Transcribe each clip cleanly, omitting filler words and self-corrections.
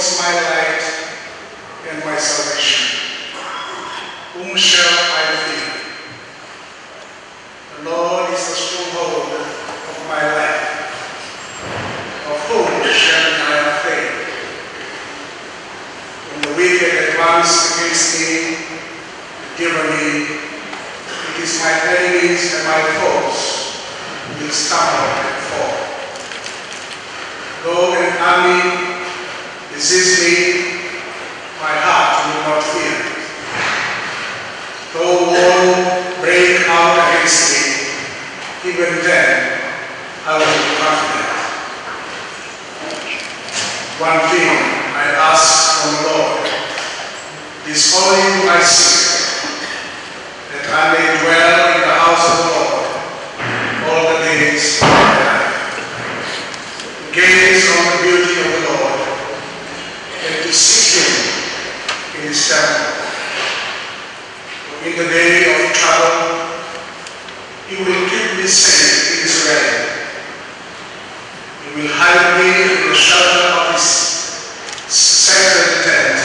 is my light and my salvation. Whom shall I fear? The Lord is the stronghold of my life. Of whom shall I be afraid? When the wicked advance against me, deliver me, it is my enemies and my foes who will stumble and fall. Though an army resist me, my heart will not fear. Though war break out against me, even then I will be confident. One thing I ask from the Lord, this only do I seek, that I may dwell in the house of the Lord all the days of my life, to gaze on the beauty of the Lord, and to seek Him in His temple. For in the day of trouble, He will keep me safe in His realm. He will hide me in the shelter of His sacred tent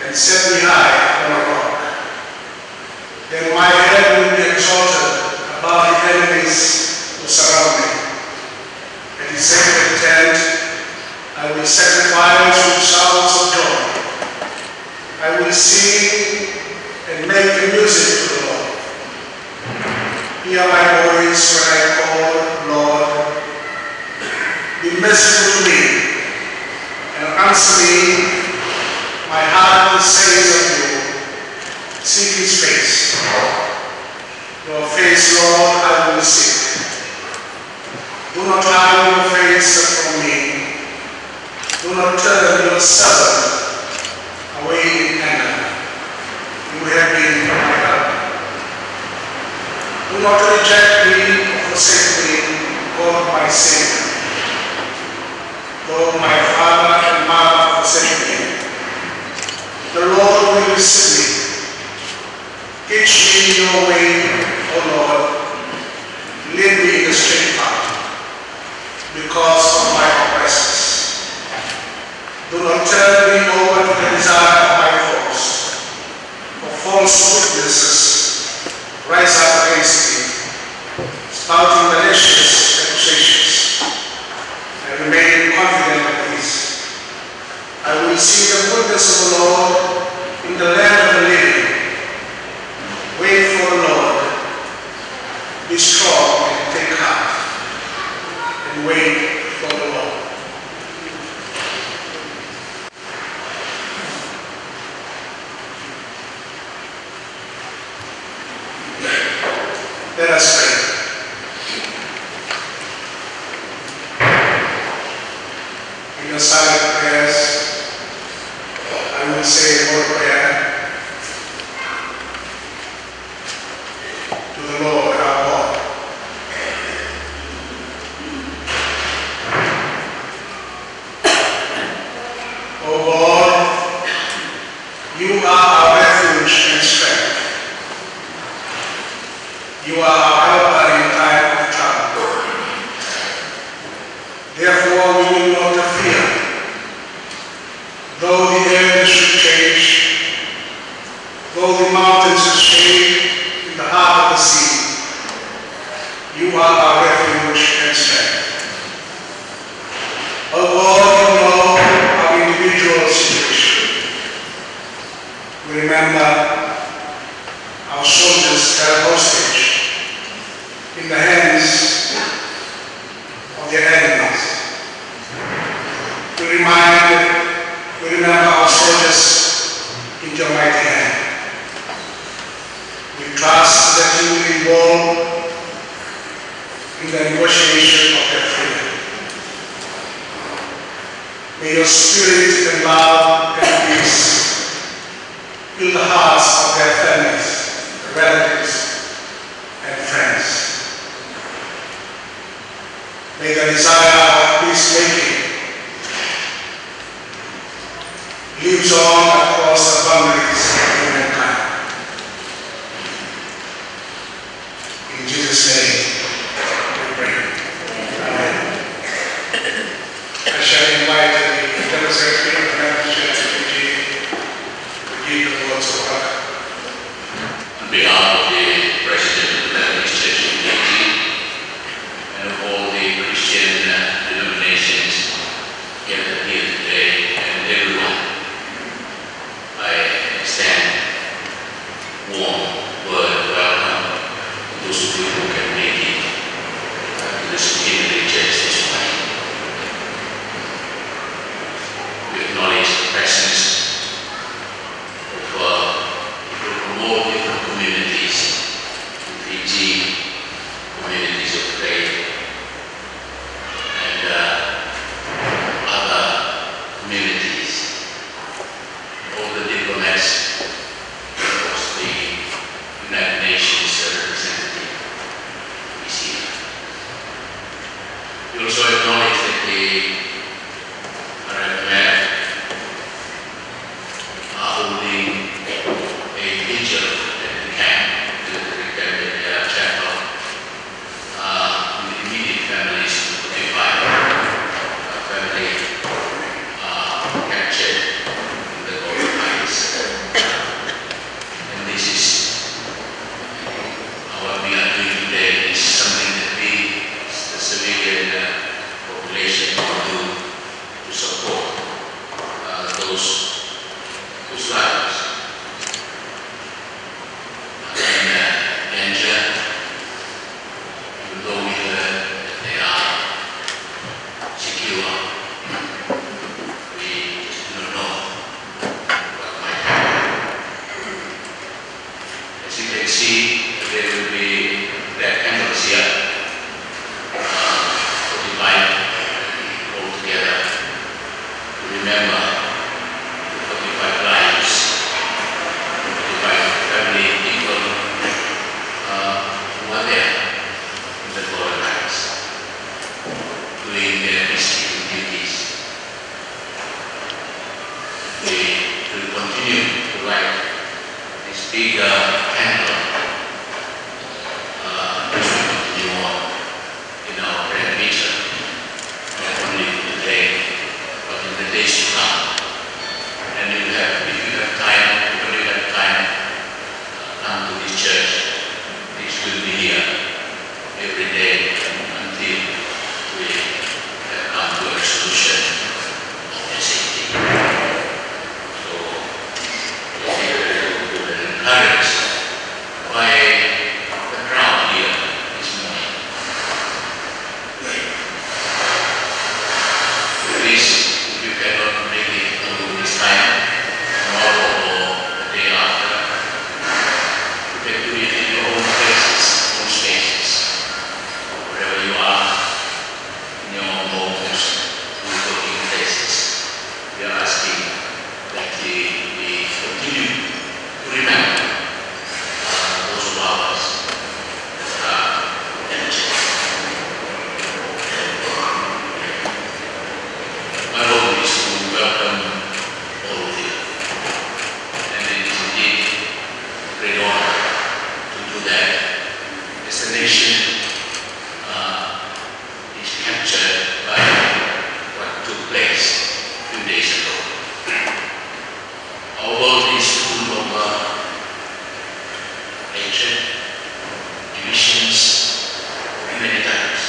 and set me high on a rock. Then my head will be exalted above the enemies who surround me. At His sacred tent, I will sacrifice with shouts of joy. I will sing and make music to the Lord. Hear my voice when I call, Lord. Be merciful to me and answer me. My heart says of you, seek His face. Your face, Lord, I will seek. Do not hide your face from me. Do not turn your servant away in anger. You have been my help. Do not reject me or forsake me, God my Savior. Though my father and mother forsake me, the Lord will receive me. Teach me your way, O Lord. Lead me in the straight path, because of my oppressors. Do not turn me over to the desire of my foes, for false witnesses rise up against me, spouting malicious accusations. I remain confident of this. I will see the goodness of the Lord in the land of the living. Wait for the Lord. Be strong and take heart, and wait for the Lord. Let us pray. In the silent prayers, I will say a whole prayer to the Lord our God. O God, you are our refuge and strength. You are our helper in time of trouble. Therefore we will not fear, though the earth should change, though the mountains should shake in the heart of the sea. You are our refuge and strength. O God, you know our individual situation. We remember our soldiers held hostage in the hands of their enemies. We remember our soldiers in your mighty hand. We trust that you will involve in the negotiation of their freedom. May your spirit and love and peace fill the hearts of their families, relatives, and friends. May the desire of peacemaking lives on across the boundaries of humankind. In Jesus' name we pray. Amen. I shall invite the General Secretary your knowledge that the Arab are holding a vigil at the camp, the chapel, with immediate families of the family captured in the Golan mines. And this is what we are doing today, is something that we, the civilian population, can do to support those lives. And danger, even though we heard that they are secure, we do not know what might happen. As you can see, there will be black candles here, 45 all together, to remember 45 lives, 45 family people who are there in the Golan mines, doing their peacekeeping duties. We will continue to light this big candle as we continue on in our prayer meeting, not only today, but in the days to come. And if you have time, come to this church. This will be here every day until we have come to a resolution of the safety. So, we are encouraged by the crowd here this morning. Please, if you cannot make it to this time, tomorrow or the day after, you can do it in your own places, own spaces, wherever you are, in your own homes, in your working places. We are asking that we continue to remember those of ours that are injured. My role is to welcome all of you, and it is indeed a great honor to do that as the nation is captured by what took place a few days ago. Our world is full of hatred, divisions, and many times.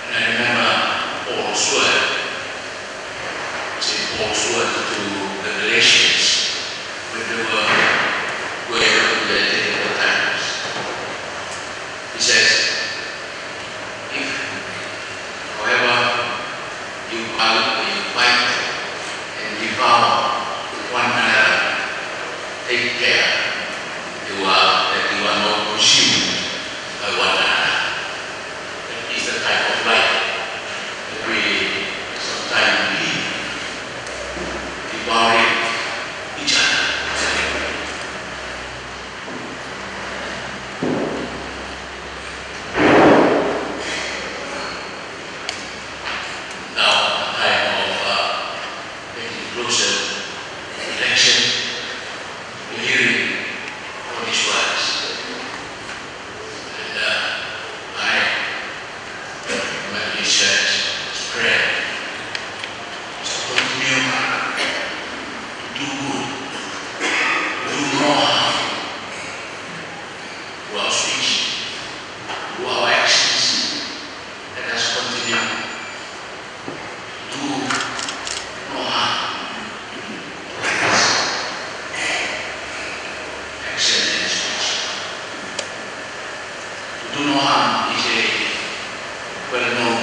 And I remember Paul's word, St. Paul's word to the Galatians when they were going through their difficult times. He says, if, however, you fight and devour one another, take care that you are not consumed by one another. That is the type of life that we sometimes live, devouring each other. Now, a time of getting closer to election, we're hearing all these words. And I, Methodist Church, prayer is to continue to do good, to do no harm, through our speech, through our actions. Let us continue to do no harm to others. Action and speech. To do no harm is a well-known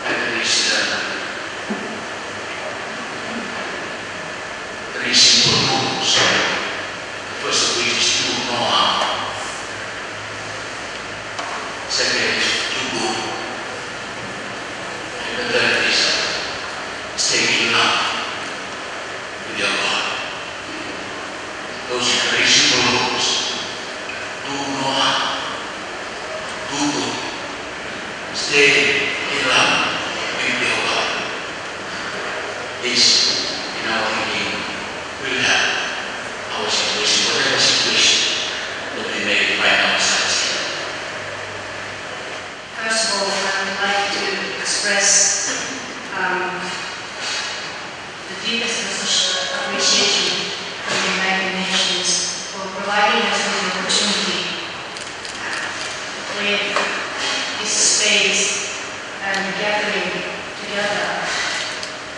Methodist three simple rules. The first of which is do no harm. Second is do good. And the third is stay in love with your God. Those are very simple rules. Do no harm. Do good. stay in love with your God. This, in our thinking, will help our situation, whatever situation that we may find ourselves in. First of all, I would like to express the deepest appreciation from the United Nations for providing us with the opportunity with this space and gathering together,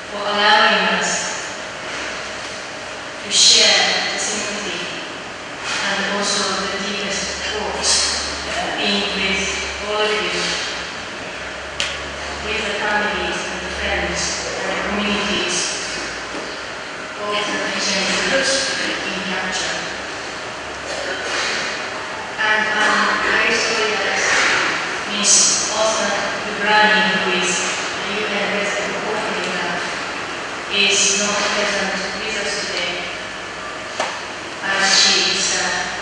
for allowing us to share the sympathy and also the deepest thoughts being with all of you, with the families and the friends and the communities of the Fijian groups in capture. And I'm very sorry that Ms. Osman Ibrani, who is the UN resident of Africa, is not present with us today, as she is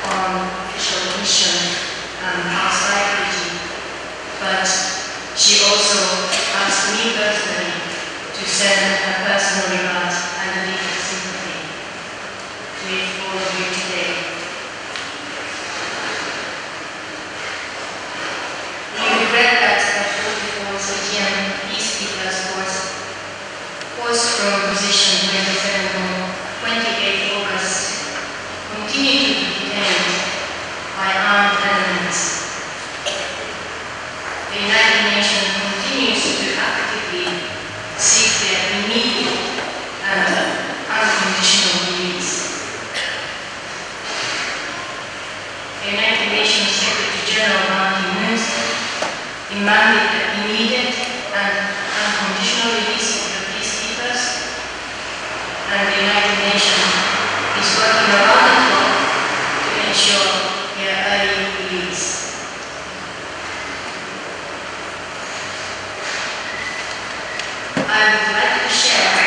on official mission outside Fiji. But she also asked me personally to send her personal regards and a deepest sympathy with all of you today. We regret that the 44 Fijian Peacekeepers forced from position 27 on 28 August continue to be detained by armed elements. The United Nations continues to actively seek their immediate and unconditional release. The United Nations Secretary General Nusra demanded the immediate and unconditional release of the peacekeepers, and the United Nations is working around the clock to ensure their early release. I would like to share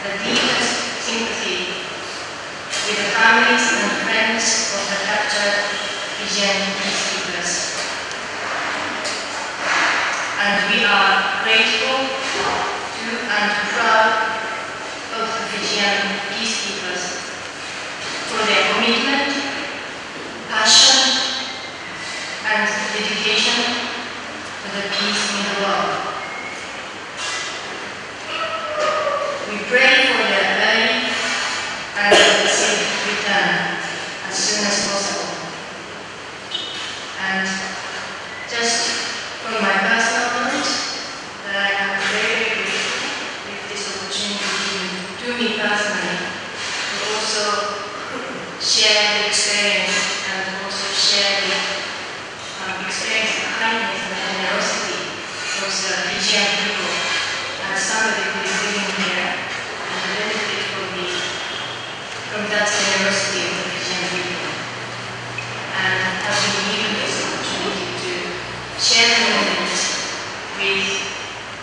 the deepest sympathy with the families and friends of the captured Fijian peacekeepers. And we are grateful to and proud of the Fijian peacekeepers for their commitment, passion, and dedication to the peace in the world. We pray for their early and safe return as soon as possible. And just from my personal knowledge, that I am very grateful with this opportunity given to me personally to also share the experience and also share the experience of kindness and generosity of the Fijian people, and somebody who is living here and benefit from that generosity of the Fijian people, and have been given this opportunity to share the moment with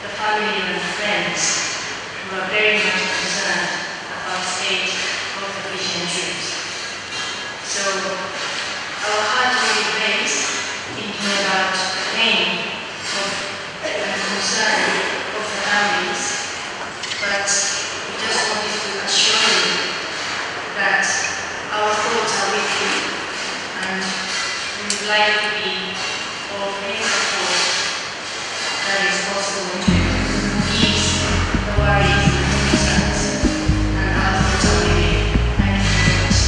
the family and friends who are very much concerned about the state of the Fijian troops. So our heart really breaks thinking about the pain and concern of the families, but we just wanted to assure you that our thoughts are with you, and we would like to be of any support that is possible to ease the worries and concerns, and our thoughts are with you. Thank you very much.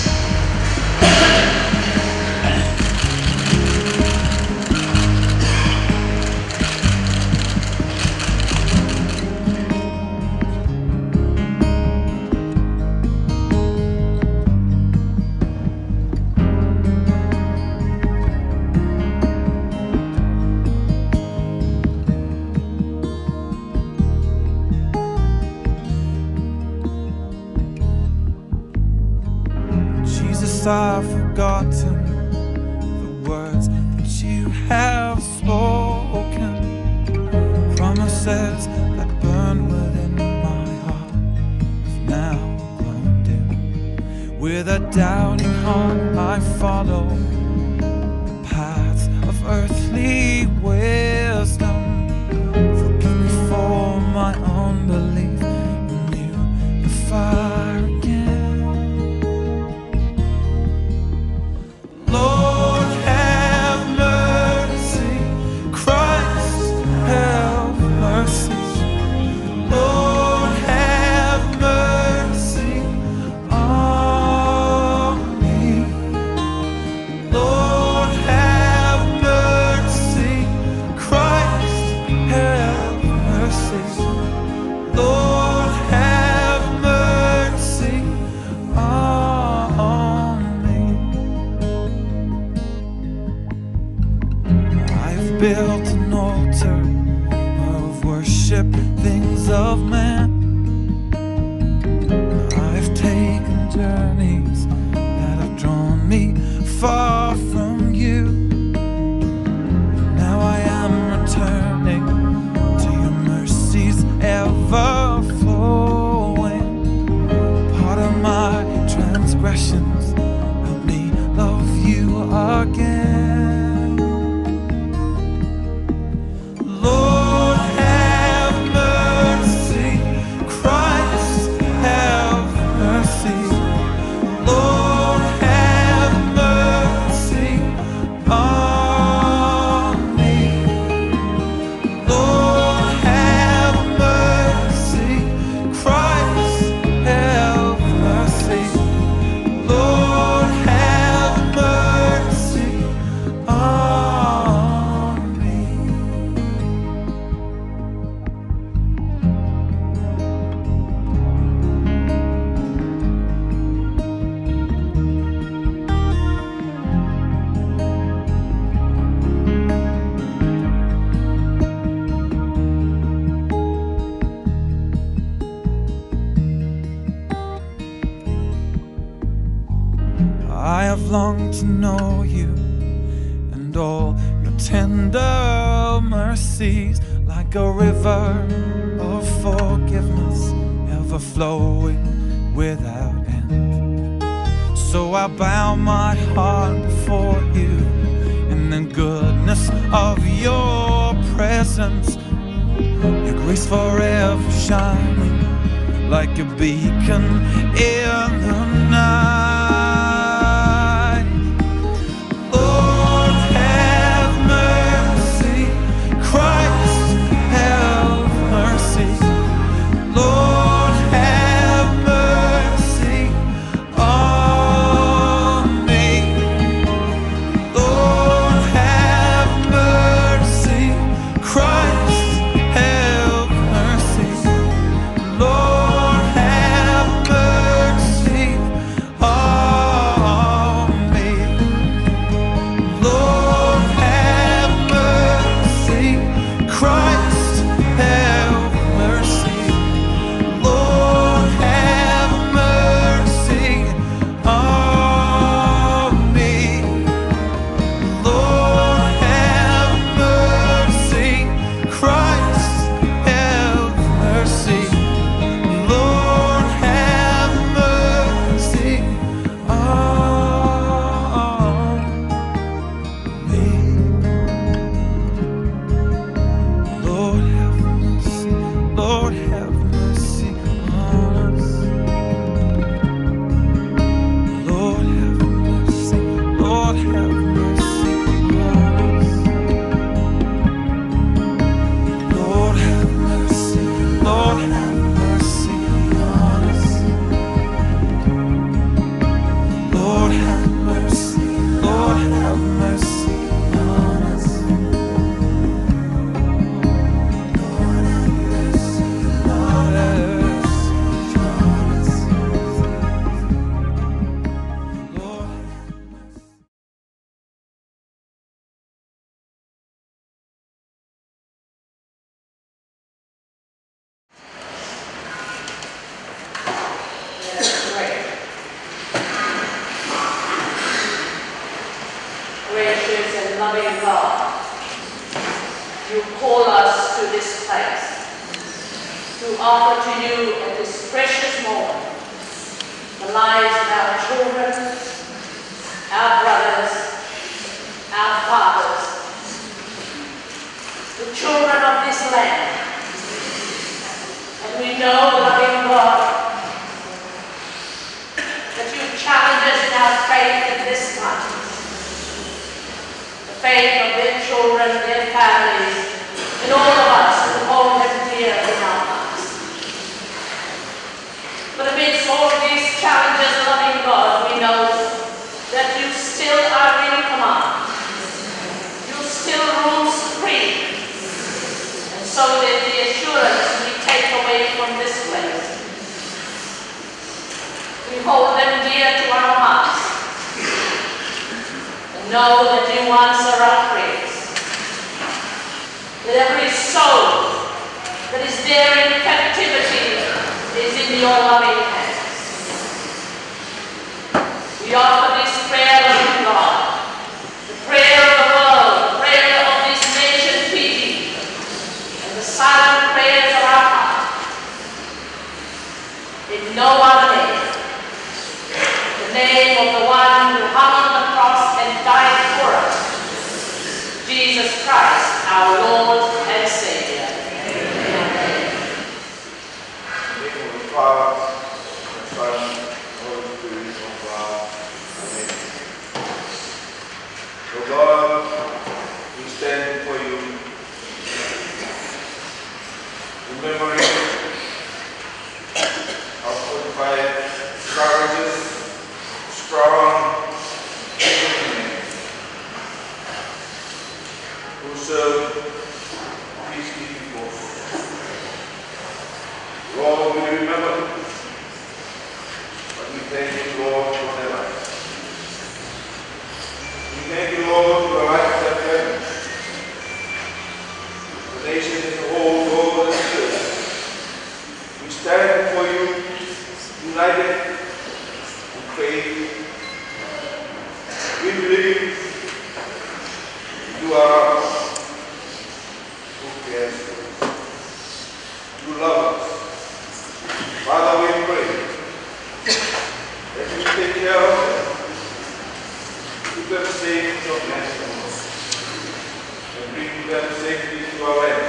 I've forgotten the words that you have spoken, promises that burn within my heart have now grown dim. With a doubting heart I follow the paths of earthly wisdom, worship things of man. I've taken journeys that have drawn me far from you. Now I am returning to your mercies ever flowing. Part of my transgressions, help me love you again. Lord, have mercy. Christ, have mercy. Lord, have mercy on me. Lord, have mercy. Christ, have mercy. Lord, have mercy on me. I have longed to know you and all your tender mercies, like a river of forgiveness ever flowing without end. So I bow my heart before you in the goodness of your presence, your grace forever shining like a beacon in the night. Lord, have mercy. Christ, have mercy. Lord, have mercy on me. Lord, have mercy. Christ, have mercy. Lord, have mercy on me. Lord, have mercy. Christ, have mercy. Lord, have mercy on me. Lord, have mercy. Christ, have mercy. Lord, have mercy on me. Lord, have mercy. Lord, have mercy on us. Lord, have mercy. Lord, have mercy on us. Lord, have mercy. Lord, have mercy on us. Lord, have mercy. Lord, have mercy on us. Lord, have mercy. Lord, have mercy on us. Lord, Let us pray. Gracious and loving God, you call us to this place to offer to you at this precious moment the lives of our children, our brothers, our fathers, the children of this land. And we know, loving God, that you challenge us in our faith at this time. The faith of their children, their families, and all of us who hold them dear in our hearts. But amidst all of these challenges, loving God, we know that you still are in command. You still rule supreme. And so that the assurance we take away from this place, we hold them dear to our hearts and know that you answer our prayers. That every soul that is there in captivity is in your loving hands. We offer this prayer, loving God, the prayer of the world, the prayer of this nation, Fiji, and the silent prayers of our heart. In no other name, the name of the one who hung on the cross and died for us, Jesus Christ, our Lord and Savior. Amen. In the name of the Father, and the Son, and the Holy Spirit of God. Amen. O God, we stand before you, remembering our 45 courageous, strong men who serve peacekeeping forces. Lord, we remember them, but we thank you, Lord, for their lives. We thank you, Lord, for the lives of their families, the nation as a whole, Lord, and the church. We stand before you, united in faith. We believe you are who cares for us. You love us. Father, we pray that you take care of them, keep them safe in your hands, and bring them safely to our land.